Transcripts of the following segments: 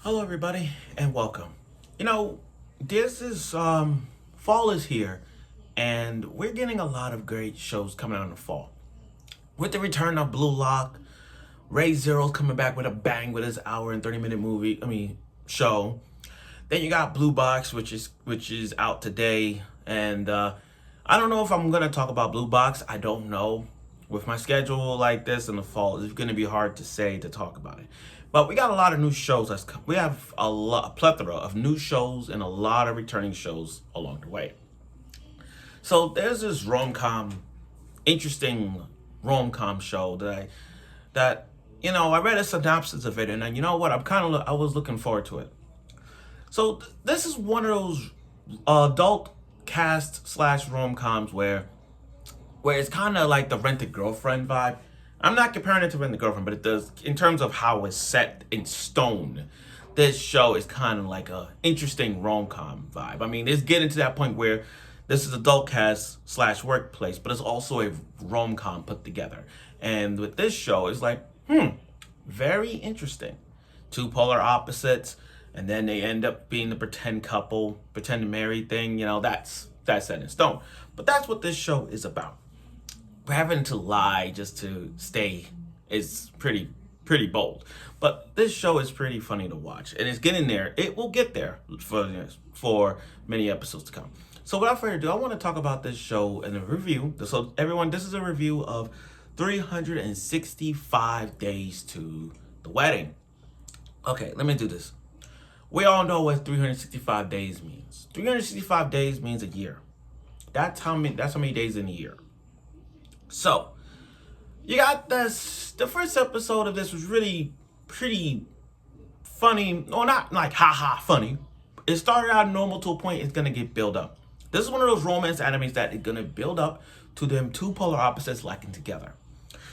Hello, everybody, and welcome. This is fall is here, and we're getting a lot of great shows coming out in the fall. With the return of Blue Lock, Ray Zero's coming back with a bang with his hour and 30-minute show. Then you got Blue Box, which is out today, and I don't know if I'm gonna talk about Blue Box. I don't know. With my schedule like this in the fall, it's gonna be hard to talk about it. But we got a lot of new shows. We have a plethora of new shows and a lot of returning shows along the way. So there's this interesting rom-com show I read a synopsis of it, and you know what? I was looking forward to it. So this is one of those adult cast slash rom-coms where it's kind of like the Rented Girlfriend vibe. I'm not comparing it to Rented Girlfriend, but it does in terms of how it's set in stone. This show is kind of like a interesting rom-com vibe. I mean, it's getting to that point where this is adult cast slash workplace, but it's also a rom-com put together. And with this show, it's like, very interesting. Two polar opposites, and then they end up being the pretend couple, pretend to marry thing. That's set in stone. But that's what this show is about. Having to lie just to stay is pretty bold, but this show is pretty funny to watch, and it's getting there. It will get there for many episodes to come. So without further ado, I want to talk about this show in a review. So everyone, this is a review of 365 Days to the Wedding. Okay, let me do this. We all know what 365 days means. 365 days means a year. That's how many days in a year. So, you got this. The first episode of this was really pretty funny. Well, not like haha funny. It started out normal to a point. It's gonna get build up. This is one of those romance animes that is gonna build up to them two polar opposites liking together.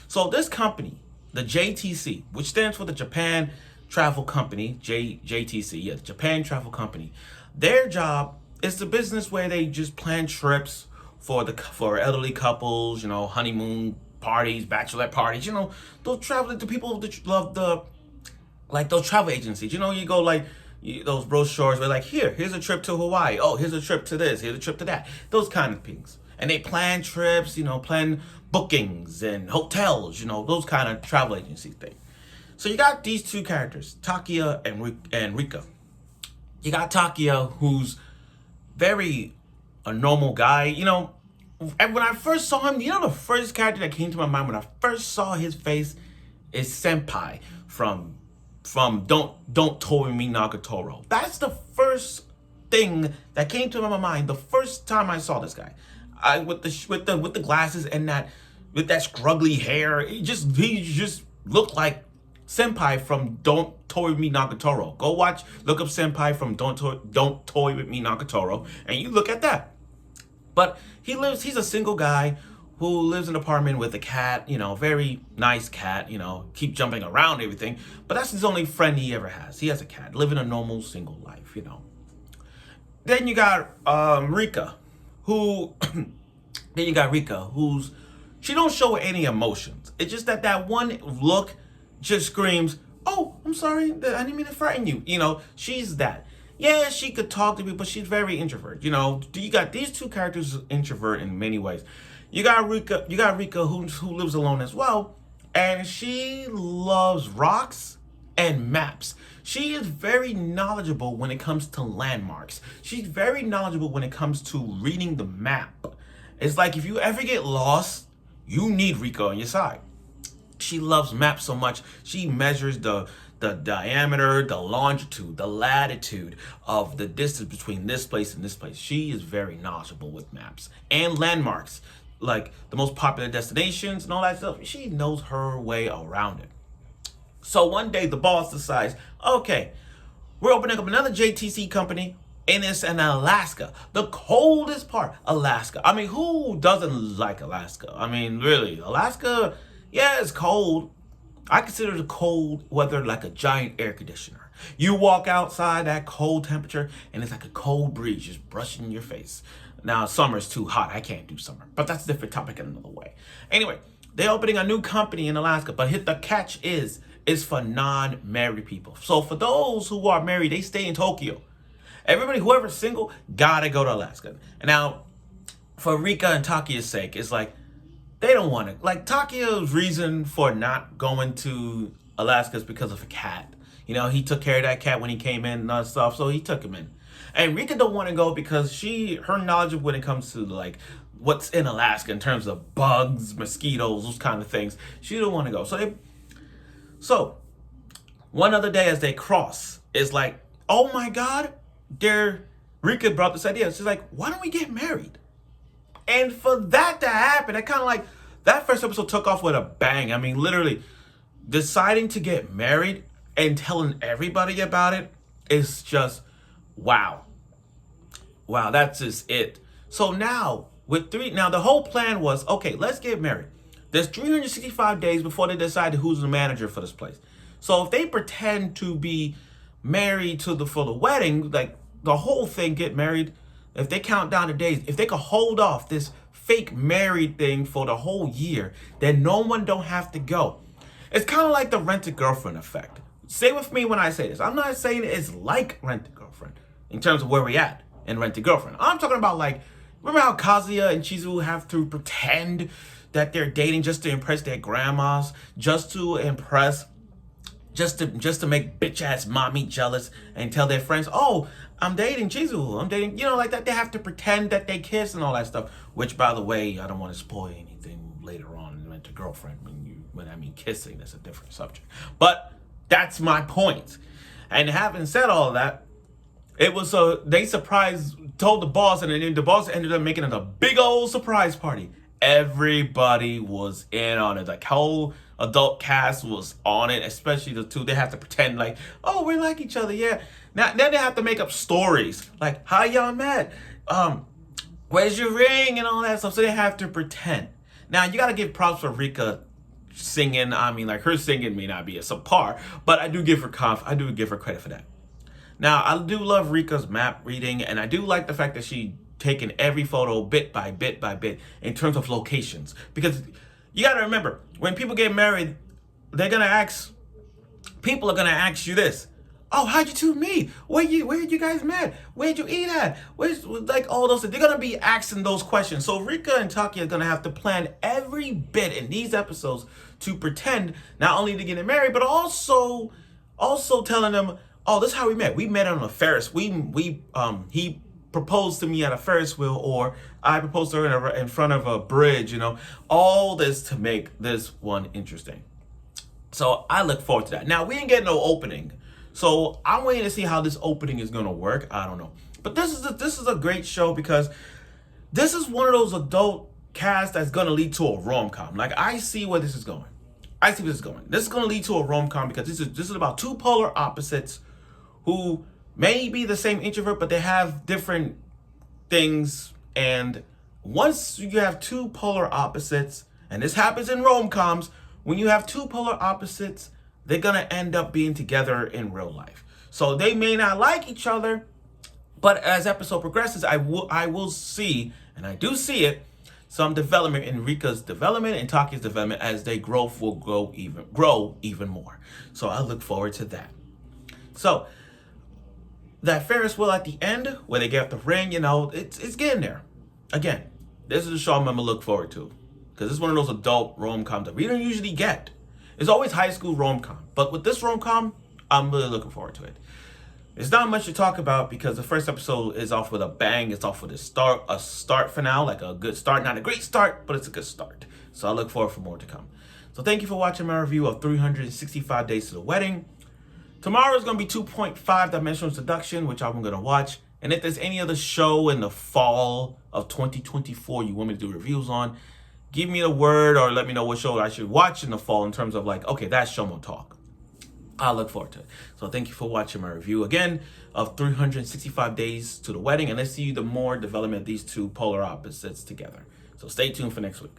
So this company, the JTC, which stands for the Japan Travel Company, JTC, the Japan Travel Company. Their job is the business where they just plan trips for elderly couples, honeymoon parties, bachelorette parties, those traveling to people that love those travel agencies. You go those brochures where here's a trip to Hawaii. Oh, here's a trip to this, here's a trip to that. Those kind of things. And they plan trips, plan bookings and hotels, those kind of travel agency thing. So you got these two characters, Takuya and Rika. You got Takuya, who's very a normal guy. And when I first saw him, the first character that came to my mind when I first saw his face is Senpai from Don't Toy Me Nagatoro. That's the first thing that came to my mind the first time I saw this guy. With the glasses and with that scruggly hair, he just looked like Senpai from Don't Toy Me Nagatoro. Look up Senpai from Don't Toy With Me Nagatoro, and you look at that. But he's a single guy who lives in an apartment with a cat, very nice cat, keep jumping around and everything. But that's his only friend he ever has. He has a cat, living a normal single life, Then you got Rika, who's she don't show any emotions. It's just that one look just screams, "Oh, I'm sorry, I didn't mean to frighten you." She's that. Yeah, she could talk to people, but she's very introvert. You got these two characters introvert in many ways. You got Rika who lives alone as well, and she loves rocks and maps. She is very knowledgeable when it comes to landmarks. She's very knowledgeable when it comes to reading the map. It's like if you ever get lost, you need Rika on your side. She loves maps so much. She measures the diameter, the longitude, the latitude of the distance between this place and this place. She is very knowledgeable with maps and landmarks, like the most popular destinations and all that stuff. She knows her way around it. So one day the boss decides, okay, we're opening up another JTC company, and it's in Alaska, the coldest part, Alaska. I mean, who doesn't like Alaska? I mean, really, Alaska, yeah, it's cold. I consider the cold weather like a giant air conditioner. You walk outside that cold temperature, and it's like a cold breeze just brushing your face. Now, summer's too hot. I can't do summer, but that's a different topic in another way. Anyway, they're opening a new company in Alaska, but the catch is is for non-married people. So for those who are married, they stay in Tokyo. Everybody, whoever's single, gotta go to Alaska. And now, for Rika and Takuya's sake, it's like, they don't want it. Like, Takuya's reason for not going to Alaska is because of a cat. You know, he took care of that cat when he came in and all that stuff, so he took him in. And Rika don't want to go because her knowledge of when it comes to, like, what's in Alaska in terms of bugs, mosquitoes, those kind of things, she don't want to go. So one other day as they cross, it's like, oh my God, Rika brought this idea. She's like, why don't we get married? And for that to happen, it kind of like, that first episode took off with a bang. I mean, literally, deciding to get married and telling everybody about it is just, wow. Wow, that's just it. So now, the whole plan was, okay, let's get married. There's 365 days before they decide who's the manager for this place. So if they pretend to be married for the wedding, like the whole thing, get married, if they count down the days, if they could hold off this fake married thing for the whole year, then no one don't have to go. It's kind of like the Rent-A-Girlfriend effect. Stay with me when I say this. I'm not saying it's like Rent-A-Girlfriend in terms of where we at in Rent-A-Girlfriend. I'm talking about, like, remember how Kazuya and Chizu have to pretend that they're dating just to impress their grandmas, just to make bitch ass mommy jealous and tell their friends, oh, I'm dating Chizu, I'm dating, you know, like that. They have to pretend that they kiss and all that stuff, which, by the way, I don't want to spoil anything later on in Rent-A-Girlfriend. When I mean kissing, that's a different subject. But that's my point. And having said all of that, it was they told the boss, and then the boss ended up making it a big old surprise party. Everybody was in on it. Like, whole adult cast was on it, especially the two. They have to pretend like, oh, we like each other, yeah. Now then they have to make up stories like, how y'all met? Where's your ring and all that stuff. So they have to pretend. Now you gotta give props for Rika singing. I mean, like, her singing may not be a subpar, but I do give her credit for that. Now, I do love Rika's map reading, and I do like the fact that she taken every photo bit by bit by bit in terms of locations. Because you got to remember, when people get married, people are going to ask you this. Oh, how'd you two meet? Where did you guys met? Where'd you eat at? Like, all those things. They're going to be asking those questions. So Rika and Takuya are going to have to plan every bit in these episodes to pretend not only to get married, but also telling them, oh, this is how we met. We met on a Ferris. He proposed to me at a Ferris wheel, or I proposed to her in front of a bridge, you know. All this to make this one interesting. So I look forward to that. Now, we didn't get no opening, so I'm waiting to see how this opening is going to work. I don't know. But this is a great show because this is one of those adult casts that's going to lead to a rom-com. Like, I see where this is going. This is going to lead to a rom-com because this is about two polar opposites who may be the same introvert, but they have different things. And once you have two polar opposites, and this happens in rom-coms, when you have two polar opposites, they're going to end up being together in real life. So they may not like each other, but as episode progresses, I will see, and I do see it, some development in Rika's development and Takuya's development as they grow even more. So I look forward to that. So that Ferris wheel at the end, where they get the ring, you know, it's getting there. Again, this is a show I'm gonna look forward to, because it's one of those adult rom-coms that we don't usually get. It's always high school rom-com, but with this rom-com, I'm really looking forward to it. It's not much to talk about because the first episode is off with a bang. It's off with a start for now, like a good start. Not a great start, but it's a good start. So I look forward for more to come. So thank you for watching my review of 365 Days to the Wedding. Tomorrow is going to be 2.5 Dimensional Seduction, which I'm going to watch. And if there's any other show in the fall of 2024 you want me to do reviews on, give me a word or let me know what show I should watch in the fall in terms of, like, okay, that show will talk. I look forward to it. So thank you for watching my review again of 365 Days to the Wedding. And let's see the more development of these two polar opposites together. So stay tuned for next week.